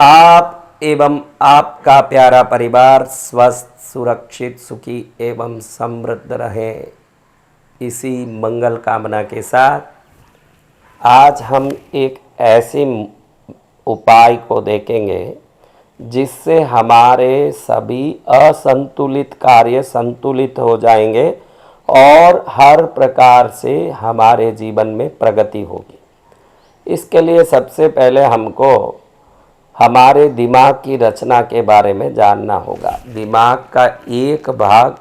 आप एवं आपका प्यारा परिवार स्वस्थ, सुरक्षित, सुखी एवं समृद्ध रहे, इसी मंगल कामना के साथ आज हम एक ऐसे उपाय को देखेंगे जिससे हमारे सभी असंतुलित कार्य संतुलित हो जाएंगे और हर प्रकार से हमारे जीवन में प्रगति होगी। इसके लिए सबसे पहले हमको हमारे दिमाग की रचना के बारे में जानना होगा। दिमाग का एक भाग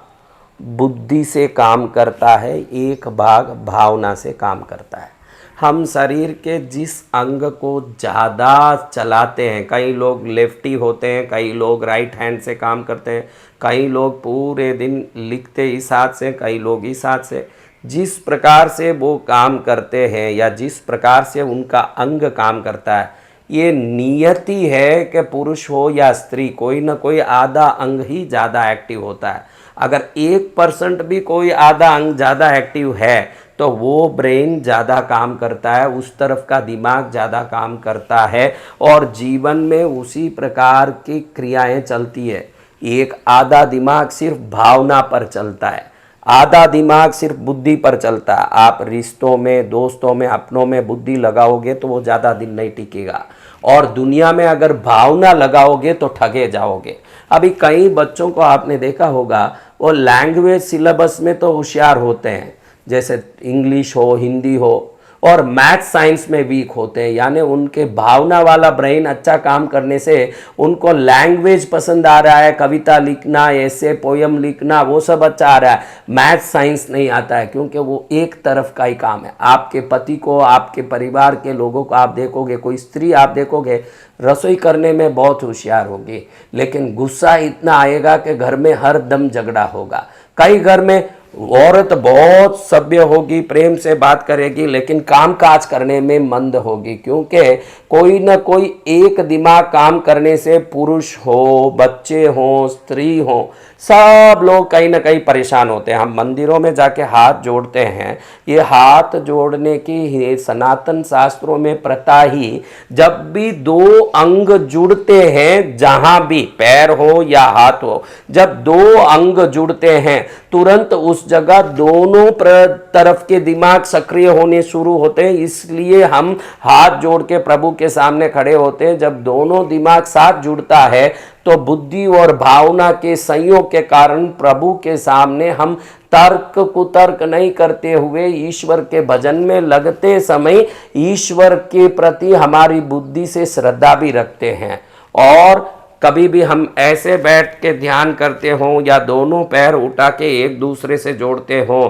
बुद्धि से काम करता है, एक भाग भावना से काम करता है। हम शरीर के जिस अंग को ज़्यादा चलाते हैं, कई लोग लेफ्टी होते हैं, कई लोग राइट हैंड से काम करते हैं, कई लोग पूरे दिन लिखते इस हाथ से, कई लोग इस हाथ से। जिस प्रकार से वो काम करते हैं या जिस प्रकार से उनका अंग काम करता है, ये नियति है कि पुरुष हो या स्त्री, कोई ना कोई आधा अंग ही ज़्यादा एक्टिव होता है। अगर 1% भी कोई आधा अंग ज़्यादा एक्टिव है तो वो ब्रेन ज़्यादा काम करता है, उस तरफ का दिमाग ज़्यादा काम करता है और जीवन में उसी प्रकार की क्रियाएं चलती है। एक आधा दिमाग सिर्फ भावना पर चलता है, आधा दिमाग सिर्फ बुद्धि पर चलता है। आप रिश्तों में, दोस्तों में, अपनों में बुद्धि लगाओगे तो वो ज़्यादा दिन नहीं टिकेगा और दुनिया में अगर भावना लगाओगे तो ठगे जाओगे। अभी कई बच्चों को आपने देखा होगा, वो लैंग्वेज सिलेबस में तो होशियार होते हैं, जैसे इंग्लिश हो, हिंदी हो, और मैथ साइंस में वीक होते हैं। यानी उनके भावना वाला ब्रेन अच्छा काम करने से उनको लैंग्वेज पसंद आ रहा है, कविता लिखना, ऐसे पोयम लिखना, वो सब अच्छा आ रहा है। मैथ साइंस नहीं आता है क्योंकि वो एक तरफ का ही काम है। आपके पति को, आपके परिवार के लोगों को आप देखोगे, कोई स्त्री आप देखोगे रसोई करने में बहुत होशियार होगी, लेकिन गुस्सा इतना आएगा कि घर में हर दम झगड़ा होगा। कई घर में औरत बहुत सभ्य होगी, प्रेम से बात करेगी, लेकिन काम काज करने में मंद होगी, क्योंकि कोई ना कोई एक दिमाग काम करने से पुरुष हो, बच्चे हो, स्त्री हो, सब लोग कहीं ना कहीं परेशान होते हैं। हम मंदिरों में जाके हाथ जोड़ते हैं, ये हाथ जोड़ने की सनातन शास्त्रों में प्रथा ही, जब भी दो अंग जुड़ते हैं, जहां भी पैर हो या हाथ हो, जब दो अंग जुड़ते हैं तुरंत उस जगह दोनों तरफ के दिमाग सक्रिय होने शुरू होते हैं। इसलिए हम हाथ जोड़ के प्रभु के सामने खड़े होते हैं। जब दोनों दिमाग साथ जुड़ता है तो बुद्धि और भावना के संयोग के कारण प्रभु के सामने हम तर्क कुतर्क नहीं करते हुए ईश्वर के भजन में लगते समय ईश्वर के प्रति हमारी बुद्धि से श्रद्धा भी रखते हैं। और कभी भी हम ऐसे बैठ के ध्यान करते हों या दोनों पैर उठा के एक दूसरे से जोड़ते हों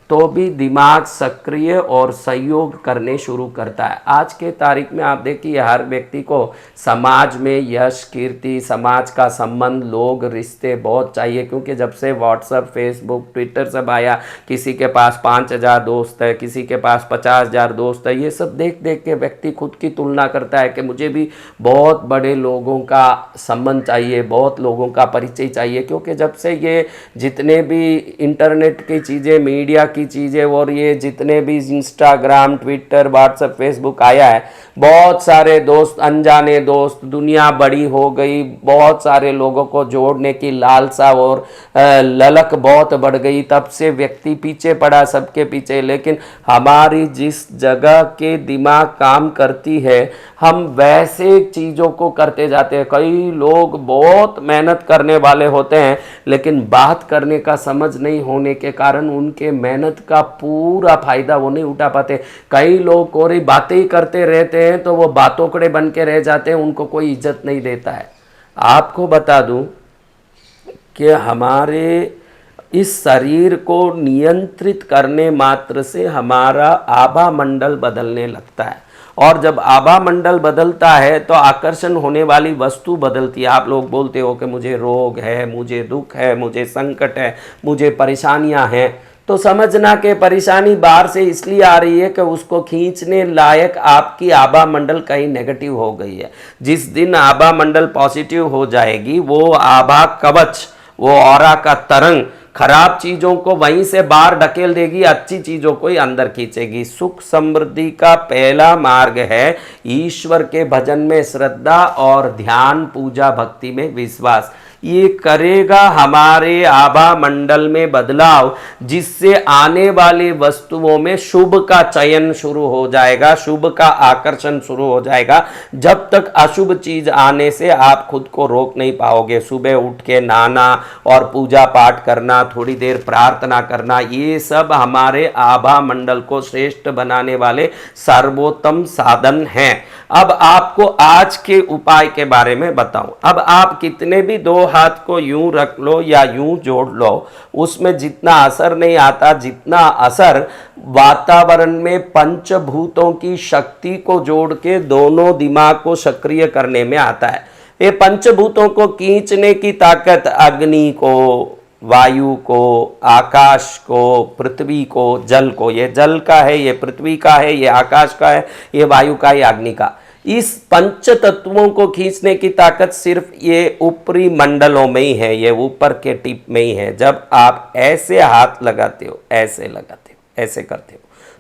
तो भी दिमाग सक्रिय और सहयोग करने शुरू करता है। आज के तारीख में आप देखिए, हर व्यक्ति को समाज में यश, कीर्ति, समाज का संबंध, लोग, रिश्ते बहुत चाहिए, क्योंकि जब से व्हाट्सएप, फेसबुक, ट्विटर सब आया, किसी के पास 5,000 दोस्त है, किसी के पास 50,000 दोस्त है। ये सब देख देख के व्यक्ति खुद की तुलना करता है कि मुझे भी बहुत बड़े लोगों का संबंध चाहिए, बहुत लोगों का परिचय चाहिए। क्योंकि जब से ये जितने भी इंटरनेट की चीज़ें, मीडिया की चीज़ें और ये जितने भी इंस्टाग्राम, ट्विटर, व्हाट्सएप, फेसबुक आया है, बहुत सारे दोस्त, अनजाने दोस्त, दुनिया बड़ी हो गई, बहुत सारे लोगों को जोड़ने की लालसा और ललक बहुत बढ़ गई। तब से व्यक्ति पीछे पड़ा सबके पीछे। लेकिन हमारी जिस जगह के दिमाग काम करती है, हम वैसे चीज़ों को करते जाते हैं। कई लोग बहुत मेहनत करने वाले होते हैं, लेकिन बात करने का समझ नहीं होने के कारण उनके मेहनत का पूरा फायदा वो नहीं उठा पाते। कई लोग कोरी बातें ही करते रहते हैं तो वो बातोकड़े बन के रह जाते हैं, उनको कोई इज्जत नहीं देता है। आपको बता दूं कि हमारे इस शरीर को नियंत्रित करने मात्र से हमारा आभा मंडल बदलने लगता है, और जब आभा मंडल बदलता है तो आकर्षण होने वाली वस्तु बदलती है। आप लोग बोलते हो कि मुझे रोग है, मुझे दुख है, मुझे संकट है, मुझे परेशानियां हैं, तो समझना कि परेशानी बाहर से इसलिए आ रही है कि उसको खींचने लायक आपकी आभा मंडल कहीं नेगेटिव हो गई है। जिस दिन आभा मंडल पॉजिटिव हो जाएगी, वो आभा कवच, वो ऑरा का तरंग खराब चीजों को वहीं से बाहर ढकेल देगी, अच्छी चीजों को ही अंदर खींचेगी। सुख समृद्धि का पहला मार्ग है ईश्वर के भजन में श्रद्धा और ध्यान, पूजा, भक्ति में विश्वास। ये करेगा हमारे आभा मंडल में बदलाव, जिससे आने वाली वस्तुओं में शुभ का चयन शुरू हो जाएगा, शुभ का आकर्षण शुरू हो जाएगा। जब तक अशुभ चीज आने से आप खुद को रोक नहीं पाओगे। सुबह उठ के नहाना और पूजा पाठ करना, थोड़ी देर प्रार्थना करना, ये सब हमारे आभा मंडल को श्रेष्ठ बनाने वाले सर्वोत्तम साधन हैं। अब आपको आज के उपाय के बारे में बताऊं। अब आप कितने भी दो हाथ को यूं रख लो या यूं जोड़ लो, उसमें जितना असर नहीं आता, जितना असर वातावरण में पंचभूतों की शक्ति को जोड़ के दोनों दिमाग को सक्रिय करने में आता है। ये पंचभूतों को खींचने की ताकत अग्नि को, वायु को, आकाश को, पृथ्वी को, जल को, ये जल का है, ये पृथ्वी का है, ये आकाश का है, ये वायु का, ये अग्नि का। इस पंच तत्वों को खींचने की ताकत सिर्फ ये ऊपरी मंडलों में ही है, ये ऊपर के टिप में ही है। जब आप ऐसे हाथ लगाते हो, ऐसे लगाते हो, ऐसे करते हो,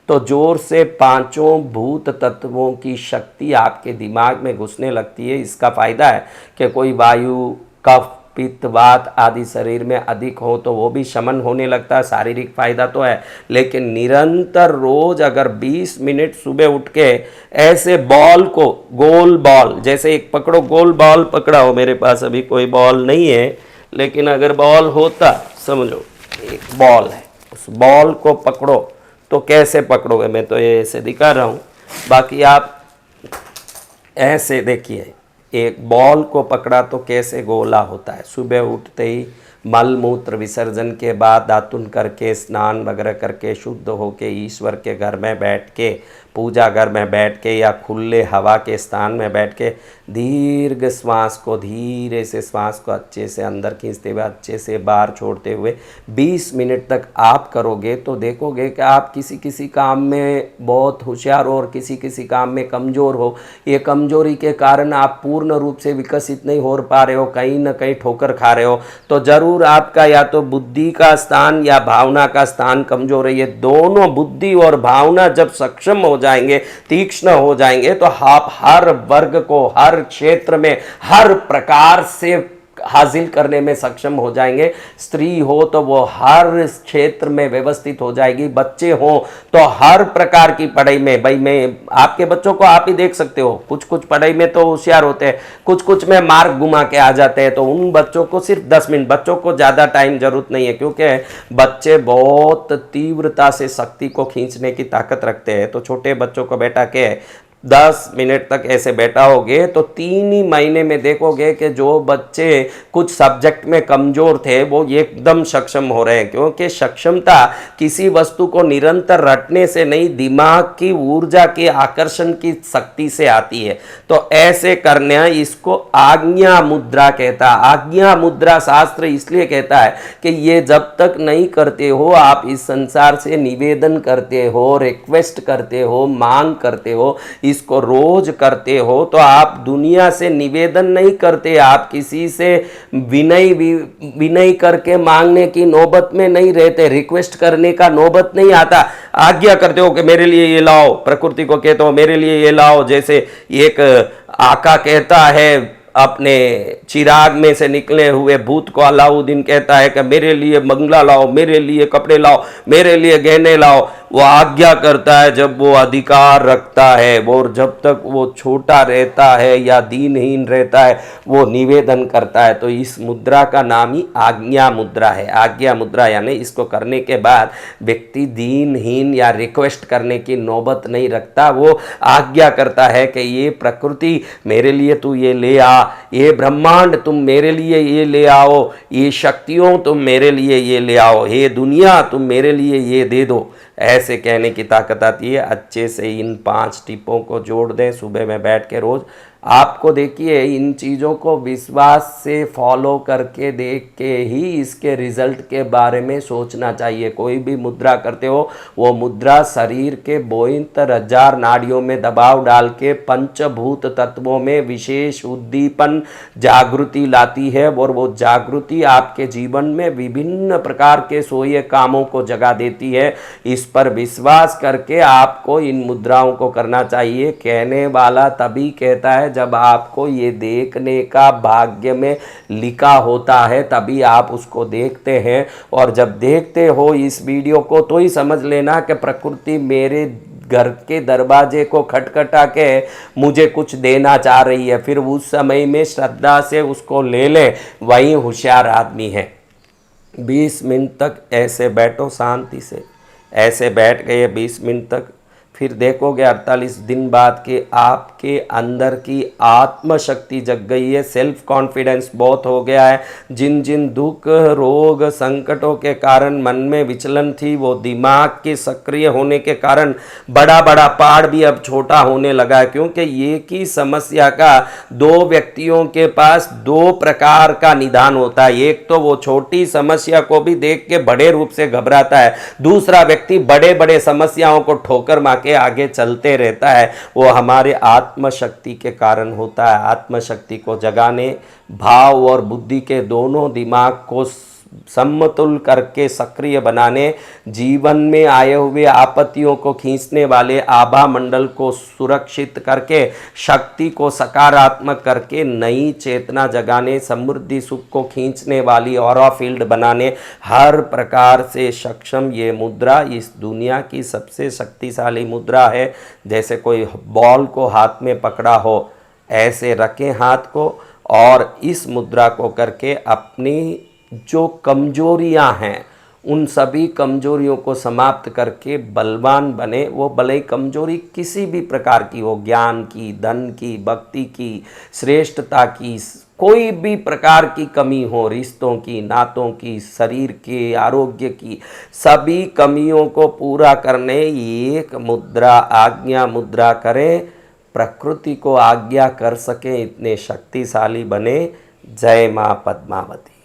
तो जोर से पांचों भूत तत्वों की शक्ति आपके दिमाग में घुसने लगती है। इसका फायदा है कि कोई वायु, कफ, पित्त, वात आदि शरीर में अधिक हो तो वो भी शमन होने लगता है। शारीरिक फायदा तो है, लेकिन निरंतर रोज अगर 20 मिनट सुबह उठ के ऐसे बॉल को, गोल बॉल, जैसे एक पकड़ो, गोल बॉल पकड़ा हो, मेरे पास अभी कोई बॉल नहीं है, लेकिन अगर बॉल होता, समझो एक बॉल है, उस बॉल को पकड़ो तो कैसे पकड़ोगे, मैं तो ये ऐसे दिखा रहा हूँ, बाकी आप ऐसे देखिए, एक बॉल को पकड़ा तो कैसे गोला होता है। सुबह उठते ही मल मूत्र विसर्जन के बाद दातुन करके, स्नान वगैरह करके, शुद्ध होके ईश्वर के घर में बैठ के, पूजा घर में बैठ के या खुले हवा के स्थान में बैठ के दीर्घ श्वास को, धीरे से श्वास को अच्छे से अंदर खींचते हुए अच्छे से बाहर छोड़ते हुए 20 मिनट तक आप करोगे तो देखोगे कि आप किसी किसी काम में बहुत होशियार हो और किसी किसी काम में कमज़ोर हो। ये कमजोरी के कारण आप पूर्ण रूप से विकसित नहीं हो पा रहे हो, कहीं ना कहीं ठोकर खा रहे हो, तो ज़रूर आपका या तो बुद्धि का स्थान या भावना का स्थान कमजोर है। ये दोनों, बुद्धि और भावना जब सक्षम हो जाएंगे, तीक्ष्ण हो जाएंगे, तो आप हर वर्ग को, हर क्षेत्र में, हर प्रकार से हासिल करने में सक्षम हो जाएंगे। स्त्री हो तो वो हर क्षेत्र में व्यवस्थित हो जाएगी, बच्चे हो तो हर प्रकार की पढ़ाई में, भाई मैं आपके बच्चों को आप ही देख सकते हो, कुछ कुछ पढ़ाई में तो होशियार होते हैं, कुछ कुछ में मार्क घुमा के आ जाते हैं, तो उन बच्चों को सिर्फ 10 मिनट, बच्चों को ज़्यादा टाइम जरूरत नहीं है, क्योंकि बच्चे बहुत तीव्रता से शक्ति को खींचने की ताकत रखते हैं। तो छोटे बच्चों को बैठा के 10 मिनट तक ऐसे बैठाओगे तो 3 ही महीने में देखोगे कि जो बच्चे कुछ सब्जेक्ट में कमजोर थे वो एकदम सक्षम हो रहे हैं। क्योंकि सक्षमता किसी वस्तु को निरंतर रटने से नहीं, दिमाग की ऊर्जा के आकर्षण की शक्ति से आती है। तो ऐसे करना, इसको आज्ञा मुद्रा कहता है। आज्ञा मुद्रा शास्त्र इसलिए कहता है कि ये जब तक नहीं करते हो, आप इस संसार से निवेदन करते हो, रिक्वेस्ट करते हो, मांग करते हो, इसको रोज करते हो, तो आप दुनिया से निवेदन नहीं करते, आप किसी से विनय करके मांगने की नौबत में नहीं रहते, रिक्वेस्ट करने का नौबत नहीं आता। आज्ञा करते हो कि मेरे लिए ये लाओ, प्रकृति को कहते हो मेरे लिए ये लाओ। जैसे एक आका कहता है अपने चिराग में से निकले हुए भूत को, अलाउद्दीन कहता है कि मेरे लिए बंगला लाओ, मेरे लिए कपड़े लाओ, मेरे लिए गहने लाओ। वो आज्ञा करता है जब वो अधिकार रखता है, वो जब तक वो छोटा रहता है या दीनहीन रहता है वो निवेदन करता है। तो इस मुद्रा का नाम ही आज्ञा मुद्रा है। आज्ञा मुद्रा यानी इसको करने के बाद व्यक्ति दीनहीन या रिक्वेस्ट करने की नौबत नहीं रखता, वो आज्ञा करता है कि ये प्रकृति मेरे लिए तू ये ले आ, ये ब्रह्मांड तुम मेरे लिए ये ले आओ, ये शक्तियों तुम मेरे लिए ये ले आओ, ये दुनिया तुम मेरे लिए ये दे दो। ऐसे कहने की ताकत आती है। अच्छे से इन 5 टिपों को जोड़ दें सुबह में बैठ के रोज़। आपको देखिए इन चीज़ों को विश्वास से फॉलो करके देख के ही इसके रिजल्ट के बारे में सोचना चाहिए। कोई भी मुद्रा करते हो वो मुद्रा शरीर के 72,000 नाड़ियों में दबाव डाल के पंचभूत तत्वों में विशेष उद्दीपन जागृति लाती है, और वो जागृति आपके जीवन में विभिन्न प्रकार के सोए कामों को जगा देती है। इस पर विश्वास करके आपको इन मुद्राओं को करना चाहिए। कहने वाला तभी कहता है जब आपको ये देखने का भाग्य में लिखा होता है, तभी आप उसको देखते हैं। और जब देखते हो इस वीडियो को तो ही समझ लेना कि प्रकृति मेरे घर के दरवाजे को खटखटा के मुझे कुछ देना चाह रही है। फिर उस समय में श्रद्धा से उसको ले ले, वही होशियार आदमी है। 20 मिनट तक ऐसे बैठो शांति से, ऐसे बैठ गए 20 मिनट तक, फिर देखोगे 48 दिन बाद के आपके अंदर की आत्मशक्ति जग गई है, सेल्फ कॉन्फिडेंस बहुत हो गया है। जिन जिन दुख रोग संकटों के कारण मन में विचलन थी, वो दिमाग के सक्रिय होने के कारण बड़ा बड़ा पहाड़ भी अब छोटा होने लगा है। क्योंकि एक ही समस्या का 2 व्यक्तियों के पास 2 प्रकार का निदान होता है। एक तो वो छोटी समस्या को भी देख के बड़े रूप से घबराता है, दूसरा व्यक्ति बड़े बड़े समस्याओं को ठोकर मार के आगे चलते रहता है। वो हमारे आत्मशक्ति के कारण होता है। आत्मशक्ति को जगाने, भाव और बुद्धि के दोनों दिमाग को समतुल करके सक्रिय बनाने, जीवन में आए हुए आपत्तियों को खींचने वाले आभा मंडल को सुरक्षित करके, शक्ति को सकारात्मक करके नई चेतना जगाने, समृद्धि सुख को खींचने वाली ऑरा फील्ड बनाने, हर प्रकार से सक्षम ये मुद्रा इस दुनिया की सबसे शक्तिशाली मुद्रा है। जैसे कोई बॉल को हाथ में पकड़ा हो, ऐसे रखें हाथ को, और इस मुद्रा को करके अपनी जो कमजोरियां हैं उन सभी कमजोरियों को समाप्त करके बलवान बने। वो भले ही कमजोरी किसी भी प्रकार की हो, ज्ञान की, धन की, भक्ति की, श्रेष्ठता की, कोई भी प्रकार की कमी हो, रिश्तों की, नातों की, शरीर के आरोग्य की, सभी कमियों को पूरा करने एक मुद्रा आज्ञा मुद्रा करें, प्रकृति को आज्ञा कर सकें, इतने शक्तिशाली बने। जय माँ पद्मावती।